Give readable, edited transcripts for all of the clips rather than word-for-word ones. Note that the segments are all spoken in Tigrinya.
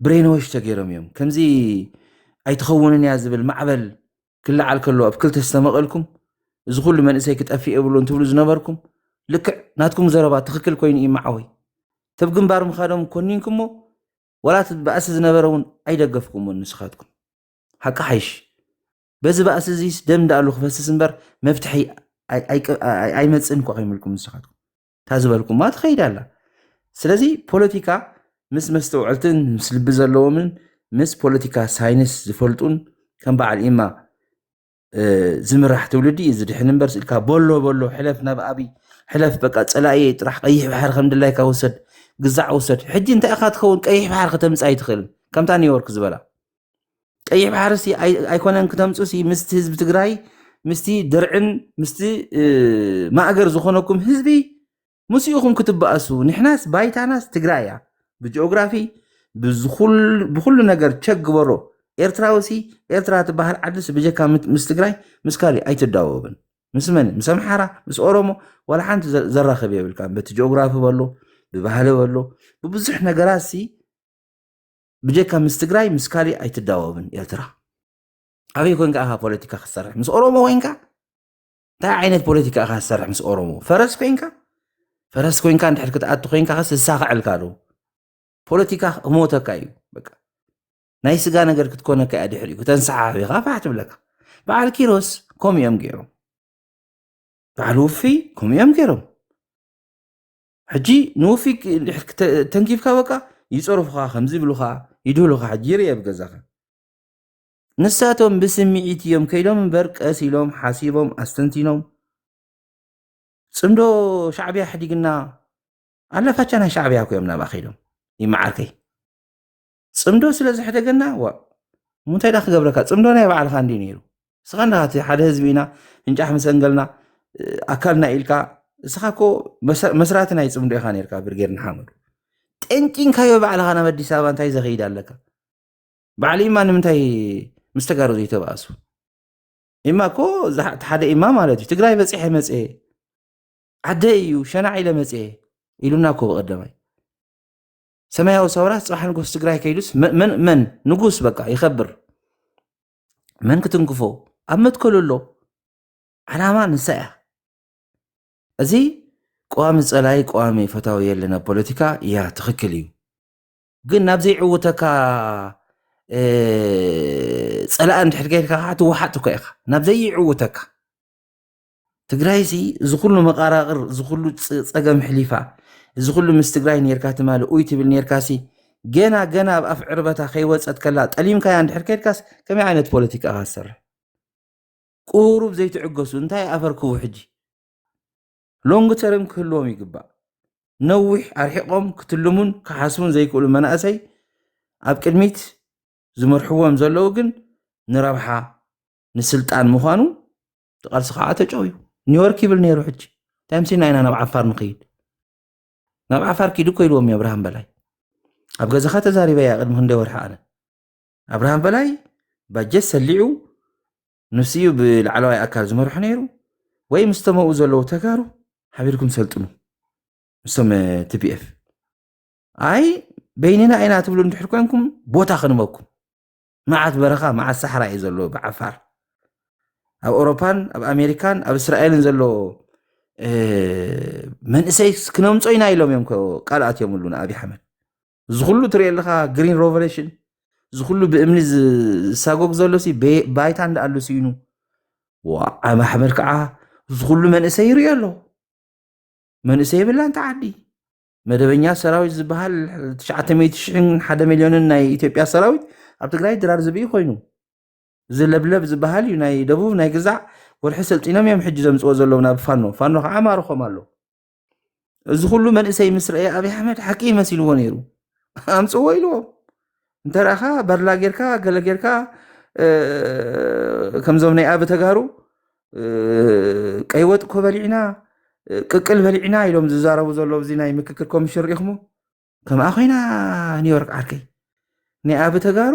برينوش تغيرهم يوم كمزي اي تخونن يا زبل معبل كل على كله بكل تستمقلكم اذا كل من اسي كتافي ابلو انتو زنبركم لك ناتكم زربا تخكل كوين اي معوي تبقن بار مخادم كونينكمو ولا تبأس زنبرون اي دغفكم نسخاتكم حق حيش بس بأس زيس دم دالو خفس سنبر مفتحي اي مصن كو قيملكم نسخاتكم تازبلكم ما تخيد الله سلازي بوليتيكا مس مستوعلتن مس لب زلومن مس بوليتيكا ساينس زفلطون كم بعد إما زمرح تولدي إذا دحين برس إلكا بولو حلف ناب أبي حلف بقى تلاقي راح قيح بحر الحمد لله كوسد قزع وسد حجي انت أخذ خون قيح بحر ختمس أي تخيل كم تاني يورك زبالة قيح بحر سي أي كونن كتمس سي مست حزب تجراي مستي درعن مستي ما أجر زخونكم حزبي مسيوخم كتب بأسو نحناس بايتاناس تجرايا بجيوغرافي بكل ነገር ቸግበሮ ኤርትራውሲ ኤርትራ ተባህር ዓድስ በጀካ ምስትግራይ ምስካሊ አይተዳወብን ምስመን ምሰምሓራ ምስ ኦሮሞ ወላ ሓንቲ ዘራኸብ ይብልካ በቲ ጂኦግራፊ በሎ በባህለ በሎ በብዙሕ ነገራሲ በጀካ ምስትግራይ ምስካሊ አይተዳወብን ኤርትራ አብይ ኮንካ አሃ ፖለቲካ ክሰርሕ ምስ ኦሮሞ ወይንካ ታ ዓይነት ፖለቲካ ክሰርሕ ምስ ኦሮሞ ፈረስ ኮንካ እንድሕር ክትኣቱ ኮንካ ክሳኽዕልካ ዶ ፖለቲካ ሞተካ እዩ በቃ ናይ ስጋ ነገር ክትኮነካ ያድሕር እዩ ተንሳሓ ቢኻ ፋሕት ብለካ በዓል ኪሮስ ከምኦም ገይሮም በዓል ውፊ ከምኦም ገይሮም ሕጂ ንውፊ ተንኪፍካ በቃ ይፀርፉኻ ከምዚ ብሉኻ ይድህሉኻ ሕጂ ይርአ ብገዛኻ ንሳቶም ብስምዒት እዮም ከይዶም እምበር ቀስ ኢሎም ሓሲቦም ኣስተንቲኖም ፅምዶ ሻዕብያ ሕዲግና ኣለፋቻ ናይ ሻዕብያ ኮይም ናብኣ ከይዶም ይማዓርከይ ፅምዶ ስለዚ ሕደገና ሙንታይ ዳ ክገብረካ ፅምዶ ናይ ባዕልካ እንዲ ነይሩ ስኻና ሓደ ህዝቢ ኢና እንጫሕ መሰንገልና ኣካልና ኢልካ እስኻኮ መስራት ናይ ፅምዶ ኢኻ ነርካ ብርጌር ንሓመዱ ጠንቂንካዮ ባዕልኻ ናብ ኣዲስ ኣበባ እንታይ ዘኸይድ ኣለካ ባዕሊ ኢማ ንምንታይ ምስ ተጋሩ ዘይተባእሱ ኢማ ኮ ሓደ ኢማ ማለት እዩ ትግራይ በፂሐ መፅአ ዓደ እዩ ሸናዕ ኢለ መፅአ ኢሉና ኮ በቀዳማይ ሰማያዊ ሰውራት ጽባሕ ንጉስ ትግራይ ከይዱስ መን ንጉስ በቃ ይኸብር መን ክትንክፎ ኣብ መትከሉሎ ዓላማ ንሳያ እዚ ቋሚ ጸላይ ቋሚ ፈታዊ የለና ፖለቲካ ያ ትኽክል እዩ ግን ናብ ዘይዕውተካ ጸላእ እንድሕር ከይድካ ትወሓጥ እኮ ኢኻ ናብ ዘይዕውተካ ትግራይ ሲ ዝኩሉ መቃራቅር ዝኩሉ ፀገም ሕሊፋ እዚ ኩሉ ምስ ትግራይ ነርካ ትማለ ኡይ ትብል ነርካሲ ገና ኣብ ኣፍ ዕርበታ ከይወፀት ከላ ጠሊምካ ያ እንድሕር ከይድካስ ከመይ ዓይነት ፖለቲካ ካሰርሕ ቁሩብ ዘይትዕገሱ እንታይ ኣፈርክቡ ሕጂ ሎንግ ተርም ክህልዎም ይግባእ ነዊሕ ኣርሒቆም ክትልሙን ክሓስቡን ዘይክእሉ መናእሰይ ኣብ ቅድሚት ዝመርሕዎም ዘለዉ ግን ንረብሓ ንስልጣን ምዃኑ ተቃልሲ ከዓ ተጨው እዩ ኒውዮርክ ይብል ነይሩ ሕጂ ታይምሲና ኢና ናብ ዓፋር ንኸይድ ናብ ዓፋር ኪዱ ኮይልዎም ኣብርሃም በላይ ኣብ ገዛኻ ተዛሪበ ያ ቅድሚ ክንደይ ወርሒ ኣነ ኣብርሃም በላይ ባጀት ሰሊዑ ንስዩ ብላዕለዋይ ኣካል ዝመርሑ ነይሩ ወይ ምስተመኡ ዘለዉ ተጋሩ ሓቢርኩም ሰልጥኑ ምስቶም ቲፒኤፍ ኣይ በይንና ኢና ትብሉ እንድሕር ኮንኩም ቦታ ክንበኩም መዓት በረኻ መዓት ሳሕራ እዩ ዘሎ ብዓፋር ኣብ ኣውሮፓን ኣብ ኣሜሪካን ኣብ እስራኤልን ዘሎ መንእሰይ ክነምፆ ኢና ኢሎም እዮም ቃልኣት የምሉና ኣብይ ኣሕመድ ዝኩሉ ትሪኦ ኣለካ ግሪን ሬቮሉሽን ዝኩሉ ብእምኒ ዝሳጎግ ዘሎ ሲ ባይታ እንዳኣሉ ሲኑ ኣብይ ኣሕመድ ከዓ ዝኩሉ መንእሰይ ይርኦ ኣሎ መንእሰይ የብላ እንታ ዓዲ መደበኛ ሰራዊት ዝበሃል 900,000 1,000,000 ናይ ኢትዮጵያ ሰራዊት ኣብ ትግራይ ድራር ዝብኢ ኮይኑ ዝለብለብ ዝበሃል እዩ ናይ ደቡብ ናይ ግዛዕ ወርሒ ሰልጢኖም እዮም ሕጂ ዘምፅዎ ዘለዉ ናብ ፋኖ ከዓ ማርኾም ኣሎ እዚ ኩሉ መንእሰይ ምስ ረአየ ኣብይ ኣሕመድ ሓቂ መሲልዎ ነይሩ ኣምፅዎ ኢልዎም እንተረኻ በርላ ጌርካ ገለ ጌርካ ከምዞም ናይ ኣብ ተጋሩ ቀይወጥ ኮ በሊዕና ቅቅል በሊዕና ኢሎም ዝዛረቡ ዘለዉ እዚ ናይ ምክክር ኮሚሽን ሪኢኹሞ ከምኣ ኮይና ኒውዮርክ ዓርከይ ናይ ኣብ ተጋሩ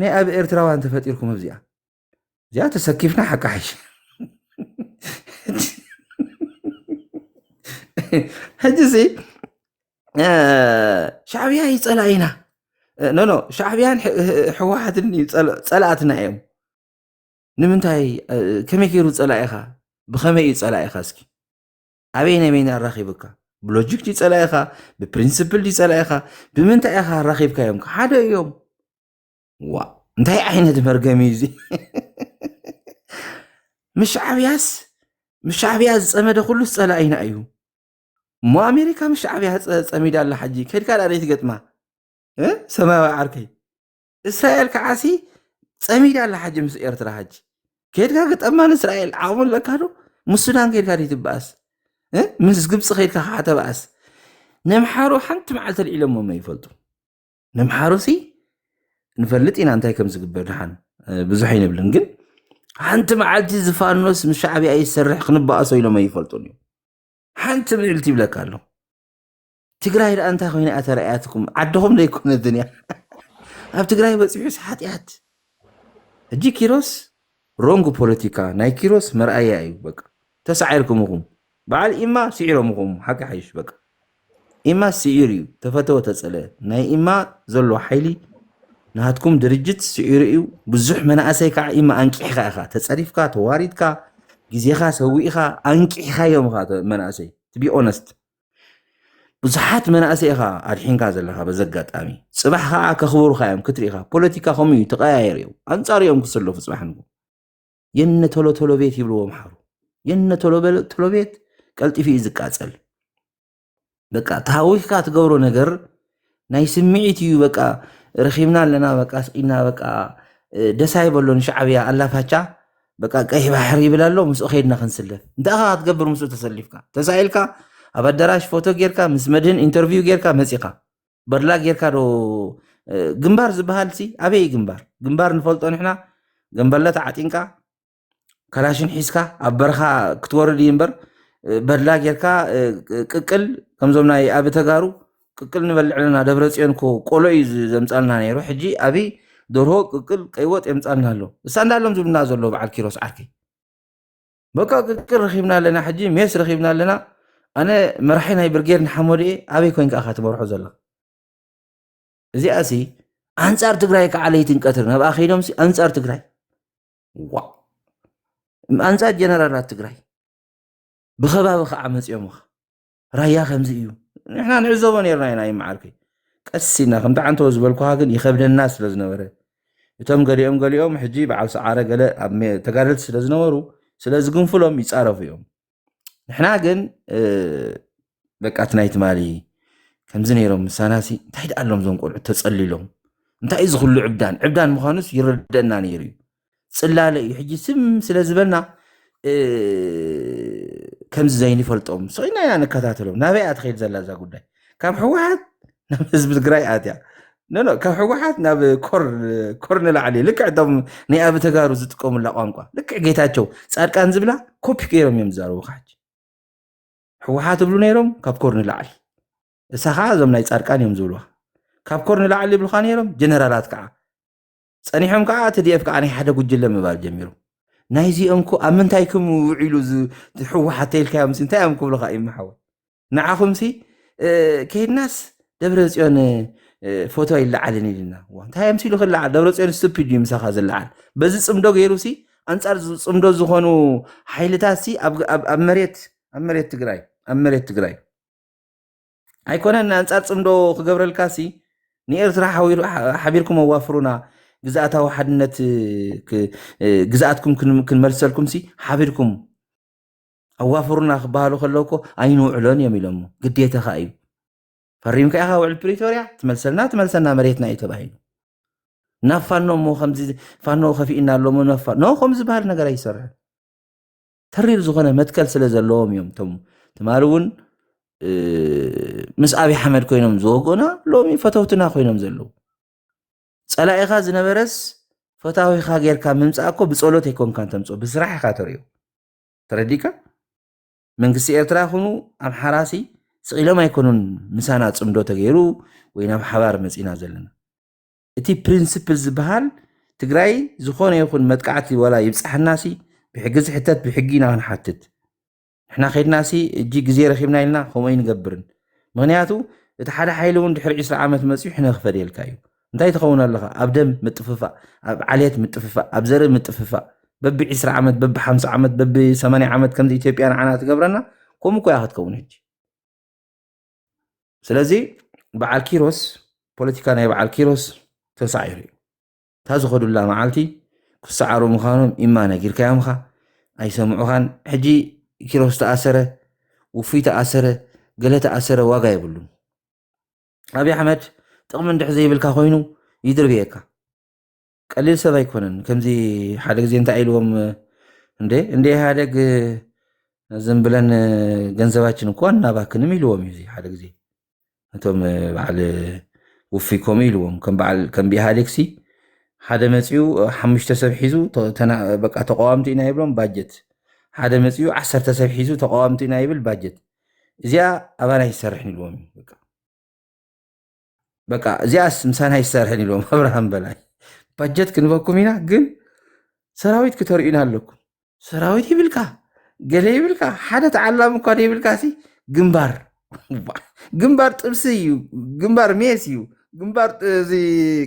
ናይ ኣብ ኤርትራውያን ተፈጢርኩም እዚኣ ተሰኪፍና ሓቂ ሓይሽ ሕጂ ሲ ሻዕብያ ይፀላኢና نو شعبيان حوحتني صلاتنا يوم نمنتاي كمي كيرو صلايخا بخمي صلايخا اسكي ابينا بين الرخيبك بلوجيك دي صلايخا ببرينسيبل دي صلايخا بمنتا اخا رخيبك يوم حدا يوم وا انتي عينت مرقمي زي مش عبياس صمد كله صلاينا ايو مو امريكا مش عبياس صميد الله حجي كيد كان اريت قطما سماوي عركي اسرائيل كعاسي صميد الله حجي مس ايرترا حجي كيد كان قطما اسرائيل عامل لكادو مسودان كيد كان يتباس مس ግብጽ ከይድካ ከዓ ተባእስ ነምሓሮ ሓንቲ መዓልቲ ኢሎም ما يፈልጡ ነምሓሮ ሲ ንፈልጥ ኢና እንታይ ከም ዝግበር ድሓን ብዙሕ ይነብልን ግን ሓንቲ መዓልቲ ዝፋኖስ ምሻዕቢ ኣይሰርሕ ክንባኣሶ ኢሎም ኣይፈልጡን እዩ ሓንቲ ምዕልቲ ይብለካ ኣሎ ትግራይ ዳ እንታይ ኮይና ኣተራእያትኩም ዓድኹም ለይኮነ ድንያ ኣብ ትግራይ በፂሑ ሓጢያት እጂ ኪሮስ ሮንግ ፖለቲካ ናይ ኪሮስ መርኣያ እዩ በቃ ተሳዒርኩምኩም بعد إما سعيرهم حكى حيش بقى إما سعيريو تفتو تسأله ناي إما زلوا حيلي نهاتكم درجة سعيريو بزح من أسيكا إما أنكي خا تسأليفكا تواردكا جزيخا سويخا أنكي خا يوم خا من أسي to be honest بزحات من أسيخا الحين كازلها بزقات أمي صباحها كخبر خايم كتريخا بوليتيكا خمي تغيريو أنصار يوم كسلو في صباحنكم ين تولو بيت يبلو محارو ين تولو بيت قلت في زقاصل بقى تاويخا تغورو ነገር ናይ ስምዒት እዩ በቃ ረኺብና ለና በቃ ስቂና በቃ ደሳይ በሎን ሻዕብያ አላፋቻ በቃ ቀይ ባህር ይብላሎ ምስ ኸይድና ክንስለፍ እንታኻ ትገብር ምስ ተሰሊፍካ ተሳኢልካ ኣብ አዳራሽ ፎቶ ጌርካ ምስ መድህን ኢንተርቪው ጌርካ መጺኻ በርላ ጌርካ ዶ ግንባር ዝበሃል ሲ አበይ ግንባር ንፈልጦ ንሕና ገንበለታ ዓጢንካ ከላሽን ሒስካ ኣብ በረኻ ክትወርድ ይንበር በርላ ጌርካ ቅቅል ከምዞም ናይ ኣብ ተጋሩ ቅቅል ንበልዕልና ደብረ ጽዮንኮ ቆሎይ ዘምጻልና ነይሩ ሕጂ አቢ ደርሆ ቅቅል ቀይወጥ የምጻልና ኣሎ እሳ እንዳሎም ዝብልና ዘሎ በዓል ኪሮስ ዓርኪ በቃ ቅቅል ረኺብና ኣለና ሕጂ ሜስ ረኺብና ኣለና ኣነ መራሒ ናይ ብርጌድ ንሓመድ ኣበይ ኮይንካ ኢኻ ትመርሖ ዘላ እዚኣ ሲ ኣንጻር ትግራይ ከዓ ለይትንቀትር ነብኣ ኸይዶም ሲ ኣንጻር ትግራይ ዋ ኣንጻር ጀነራላት ትግራይ بخباب خامس يومخ رايا خمس يوم احنا نعزبون يرنا يمعركي قسينا كم تعنتو زبلكو هاكن يخبد الناس لزنوره يتم قال يوم حجي بعد سعاره قال تقارلت سلازنورو سلازقون فلوم يصارفوا يوم احنا كن بقات نايت مالي كم زنيرهم ساناسي تحيد قالهم زون قول تصلي لهم انت ايز كل عبدان مخانس يردنا نيري صلاله يحجي سم سلازبلنا كم زين يفلطهم سوينا يعني نكتاتلهم نبي أتخيل زلازة قداي كم حوحات نبز بالقراي آتيا لا كم حوحات نبي كورن عليه لك عندهم نيابة تجارب زتكم لا قانقا لك جيتاتشو صار كان زبلا كوبي كيرم يمزارو خاج حوحات بلونيرم كاب كورن العلي السخازم ناي صار كان يمزولوا كاب كورن العلي بالخانيرم جنرالات كع صنيحهم كع تديف كع أنا حدا قجلة مبال جميرو نايزي أمكو أمنتايكم وعيلو حتى الكلام سي انتاي أمكو بلغا إما حاول نعاكم سي كي الناس دبرز يون فوتو يلعالني لنا وانتاي أمسيلو خلع دبرز يون ستوبيد يمساخاز اللعال بزي صمدو غيرو سي أنصار صمدو زخونو حيلتا سي أب مريت تقراي أيكونا أنصار صمدو خقبر الكاسي نيرت راح حبيركم ووافرونا جزءاتها وحدنت جزءاتكم كن مرسلكم سي حابركم أوافرنا خبالو خلوكو أينو علون يميلمو قديتها خايب فريمك أخا وعلى بريتوريا تملسلنا مريتنا يتبعين نفانو مو خمزي فانو خفي إنا اللومو نو خمز بهار نقر يسرع ترير زغنا متكال سلزلوم يوم تمارون مس أبي حمد كوينم زوغونا لومي فتوتنا كوينم زلو صلايخا زنبرس فتاويخا غيركا ممصاكو بصولوت يكون كان تمصو بسراحا تريو ترديكا منغسي ኤርትራ ሆኑ ኣብ ሓራሲ ጽቂሎም ኣይኮኑን ምሳና ጽምዶ ተገይሩ ወይና ሓባር መጺና ዘለና እቲ ፕሪንሲፕል ዝበሃል ትግራይ ዝኾነ ይኹን መጥቃዕቲ ወላ ይብጽሐናሲ ብሕግዝ ሕተት ብሕጊና ክንሓትት ንሕና ኸይድናሲ እጂ ግዜ ረኺብና ኢልና ከምኡ ይንገብርን ምክንያቱ እቲ ሓደ ሓይሊ እውን ድሕሪ 20 ዓመት መጺሑ ነኽፈድ የልካ እዩ እንታይ ትኸውን ኣለኻ ኣብ ደም ምጥፍፋእ ኣብ ዓልየት ምጥፍፋእ ኣብ ዘርኢ ምጥፍፋእ በቢ 20 ዓመት በቢ 50 ዓመት በቢ 80 ዓመት ከምዚ ኢትዮጵያ ንዓና ትገብረና ከምኡ ኮያ ክትከውን ሕጂ ስለዚ በዓል ኪሮስ ፖለቲካ ናይ በዓል ኪሮስ ተሳዒሩ እዩ እታ ዝኸዱላ መዓልቲ ክሰዓሩ ምዃኖም ኢማ ነጊርካዮምኻ ኣይሰምዑኻን ሕጂ ኪሮስ ተኣሰረ ውፉይ ተኣሰረ ገለ ተኣሰረ ዋጋ የብሉን ኣብይ ኣሕመድ ጥቕሚ እንድሕ ዘይብልካ ኮይኑ ይድርብየካ ቀሊል ሰብ ኣይኮነን ከምዚ ሓደ ግዜ እንታይ ኢልዎም እንደ ኢህኣደግ ዝም ብለን ገንዘባችን እኳ እናባክንም ኢልዎም እዩ ሓደ ግዜ እቶም በዓል ውፉይ ከምኡ ኢልዎም ከም ብኢህኣደግ ሲ ሓደ መፅኡ 5 ሰብ ሒዙ በቃ ተቃዋምቲ ኢና ይብሎም ባጀት ሓደ መፅኡ 10 ሰብ ሒዙ ተቃዋምቲ ኢና ይብል ባጀት እዚኣ ኣባና ይሰርሕን ኢልዎም በቃ እዚኣስ ምሳና ይሰርሕን ኢልዎም ኣብርሃም በላይ ባጀት ክንበኩም ኢና ግን ሰራዊት ክተርዩና ኣለኩም ሰራዊት ይብልካ ገለ ይብልካ ሓደ ተዓላም እኳ ይብልካ ሲ ግንባር ጥብሲ እዩ ግንባር ሜስ እዩ ግንባር እዚ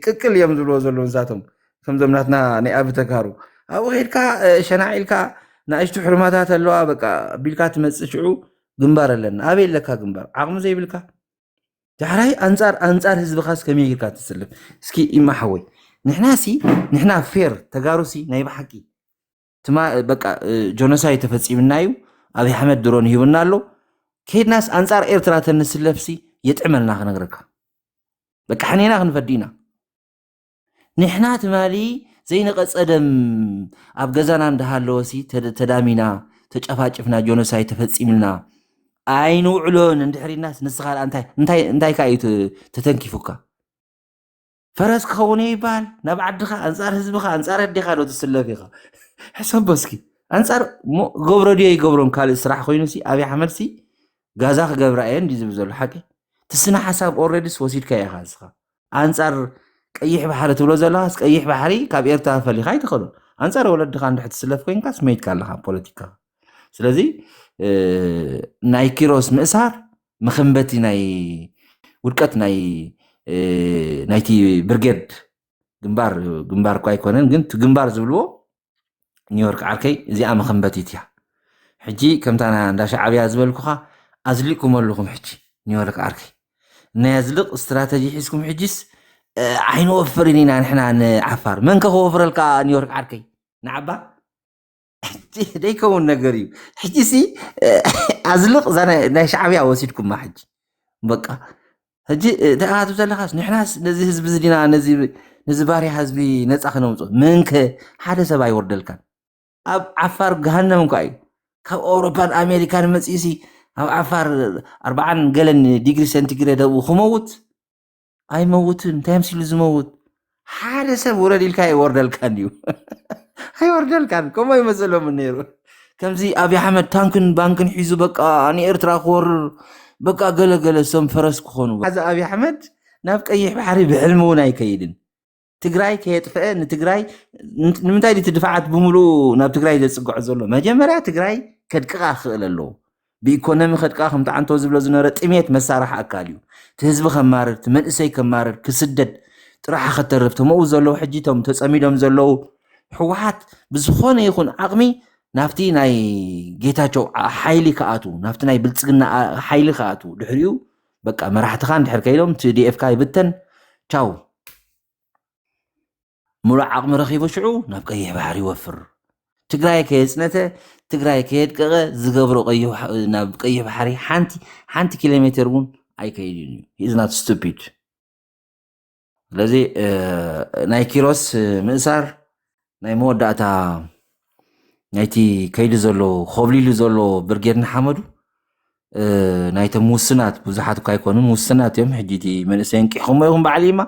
ቅቅል እዮም ዝብልዎ ዘለዉ ንሳቶም ከምዞም ናትና ናይ ኣብ ተካሩ ኣብኡ ኸይድካ ሸናዒልካ ንእሽቱ ሕርማታት ኣለዋ በቃ ቢልካ ትመፅእ ሽዑ ግንባር ኣለና ኣበይ ኣለካ ግንባር ዓቕሚ ዘይብልካ ዳሕራይ ኣንፃር ህዝብኻስ ከመይ ጌርካ ትስልፍ እስኪ ኢማሓወይ ንሕና ፌር ተጋሩሲ ናይ ብሓቂ በቃ ጆኖሳይድ ተፈፂምና እዩ ኣብይ ኣሕመድ ድሮን ሂብና ኣሎ ከይድናስ ኣንፃር ኤርትራ ተንስለፍሲ የጥዕመልና ክነግረካ በቃ ሓኔና ክንፈዲና ንሕና ትማሊ ዘይነቐፀደም ኣብ ገዛና እንዳሃለወሲ ተዳሚና ተጨፋጭፍና ጆኖሳይድ ተፈፂምልና ኣይንውዕሎን እንድሕሪናስ ንስኻ እንታይ ካ እዩ ተተንኪፉካ ፈረስ ክኸውን ይበሃል ናብ ዓድኻ ኣንፃር ህዝብኻ ኣንፃር ኣዴኻ ዶ ትስለፍ ኢኻ ሕሰቦ እስኪ ኣንፃር ገብሮ ድዮ ይገብሮም ካልእ ስራሕ ኮይኑሲ ኣብይ ኣሕመድ ሲ ጋዛ ክገብራ እየን እንዲ ዝብል ዘሎ ሓቂ ትስነ ሓሳብ ኦልሬዲስ ወሲድካ ኢኻ ንስኻ ኣንፃር ቀይሕ ባሕሪ ትብሎ ዘለኻስ ቀይሕ ባሕሪ ካብ ኤርትራ ፈሊኻ ኣይትኸዶን ኣንፃር ወለድኻ እንድሕ ትስለፍ ኮይንካስ መይትካ ኣለኻ ፖለቲካ ስለዚ ናይ ኪሮስ ምእሳር መኸንበቲ ናይ ውድቀት ናይቲ ብርጌድ ግንባር እኳ ኣይኮነን ግን ግንባር ዝብልዎ ኒውዮርክ ዓርከይ እዚኣ መኸንበቲት እያ ሕጂ ከምታና እንዳሻዕብያ ዝበልኩኻ ኣዝሊቅኩም ኣለኹም ሕጂ ኒውዮርክ ዓርከይ ናይ ኣዝልቕ እስትራተጂ ሒዝኩም ሕጂስ ኣይንወፍርን ኢና ንሕና ንዓፋር መን ከኸወፍረልካ ኒውዮርክ ዓርከይ ንዓባ ደይከውን ነገር እዩ ሕጂሲ ኣዝልቕ ናይ ሻዕብያ ወሲድኩማ ሕጂ በቃ ሕጂ ተኣቱ ዘለኻስ ንሕናስ ነዚ ህዝቢ ዝዲና ነዚ ባርያ ህዝቢ ነፃ ክነምፆ መንከ ሓደ ሰብ ኣይወርደልካን ኣብ ዓፋር ገሃነም እንኳ እዩ ካብ ኣውሮፓን ኣሜሪካን መፅሲ ኣብ ዓፋር 40 ገለን ዲግሪ ሴንቲግሬድ ኣብኡ ክመውት ኣይመውትን እንታይ ምሲሉ ዝመውት ሓደ ሰብ ውረድ ኢልካ ይወርደልካን እዩ ኣይወርደልካን ከምኡ ይመሰሎም ነይሩ ከምዚ ኣብይ ኣሕመድ ታንክን ባንክን ሒዙ በቃ ንኤርትራ ክወርር በቃ ገለገለ ሰም ፈረስ ክኾኑ ሓዚ ኣብይ ኣሕመድ ናብ ቀይሕ ባሕሪ ብሕልሚ እውን ኣይከይድን ትግራይ ከየጥፍአ ንትግራይ ንምንታይ ዲ ትድፋዓት ብምሉእ ናብ ትግራይ ዘፅግዖ ዘሎ መጀመርያ ትግራይ ከድቅቓ ክኽእል ኣለዎ ብኢኮኖሚ ከድቅቓ ከምቲ ዓንቶ ዝብሎ ዝነበረ ጥሜት መሳርሒ ኣካል እዩ እቲ ህዝቢ ከማርር እቲ መንእሰይ ከማርር ክስደድ ጥራሓ ከተርፍ ተመኡ ዘለዉ ሕጂ ቶም ተፀሚዶም ዘለዉ ሕወሓት ብዝኾነ ይኹን ዓቕሚ ናብቲ ናይ ጌታቸው ሓይሊ ከኣቱ ናብቲ ናይ ብልፅግና ሓይሊ ከኣቱ ድሕሪኡ በቃ መራሕትኻ እንድሕር ከይዶም እቲ ዲኤፍካ ይብተን ቻው ሙሉእ ዓቕሚ ረኺቡ ሽዑ ናብ ቀይሕ ባሕሪ ይወፍር ትግራይ ከየፅነተ ትግራይ ከየድቀቐ ዝገብሮ ናብ ቀይሕ ባሕሪ ሓንቲ ኪሎ ሜትር እውን ኣይከይድን እዩ ሂዝ ናት ስቱፒድ ስለዚ ናይ ኪሮስ ምእሳር ናይ መወዳእታ ናይቲ ከይዲ ዘሎ ኸብሊሉ ዘሎ ብርጌድ ንሓመዱ ናይቶም ውስናት ብዙሓት እኳ ኣይኮኑን ውስናት እዮም ሕጂ እቲ መንእሰይ እንቂሕኹሞ ይኹም በዓል ኢማ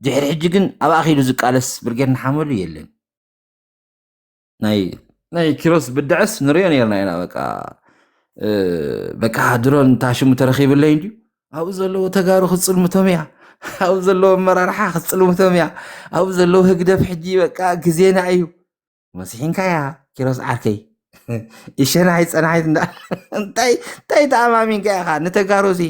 ድሕሪ ሕጂ ግን ኣብ ኣኺሉ ዝቃለስ ብርጌድ ንሓመዱ የለን ናይ ኪሮስ ብድዕስ ንሪኦ ነርና ኢና በቃ ድሮን ታሽሙ ተረኺብለይ እንድዩ ኣብኡ ዘለዎ ተጋሩ ክፅልምቶም እያ ኣብኡ ዘለዎ ኣመራርሓ ክፅልምቶም እያ ኣብኡ ዘለዎ ህግደፍ ሕጂ በቃ ግዜና እዩ መሲሒንካ እያ ኪሮስ ዓርከይ ይሸናይ ፀናሓይት እንታይ ተኣማሚንካ ኢኻ ንተጋሩ ሲ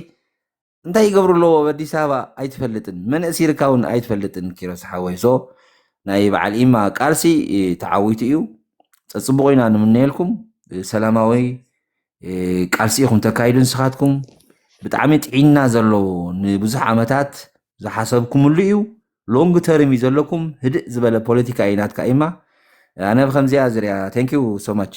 እንታይ ይገብሩ ኣለዎ በአዲስ አበባ ኣይትፈልጥን መንእሲርካ እውን ኣይትፈልጥን ኪሮስ ሓወይ ሶ ናይ በዓል ኢማ ቃልሲ ተዓዊቱ እዩ ፀፅቡቅ ኢና ንምንየልኩም ሰላማዊ ቃልሲ ኢኹም ተካይዱ ንስኻትኩም ብጣዕሚ ጥዒና ዘለዎ ንብዙሕ ዓመታት ዝሓሰብኩምሉ እዩ ሎንግ ተርም እዩ ዘለኩም ህድእ ዝበለ ፖለቲካ ኢናትካ ኢማ ኣነ ብከምዚኣ ዝርያ ቴንክ ዩ ሶ ማች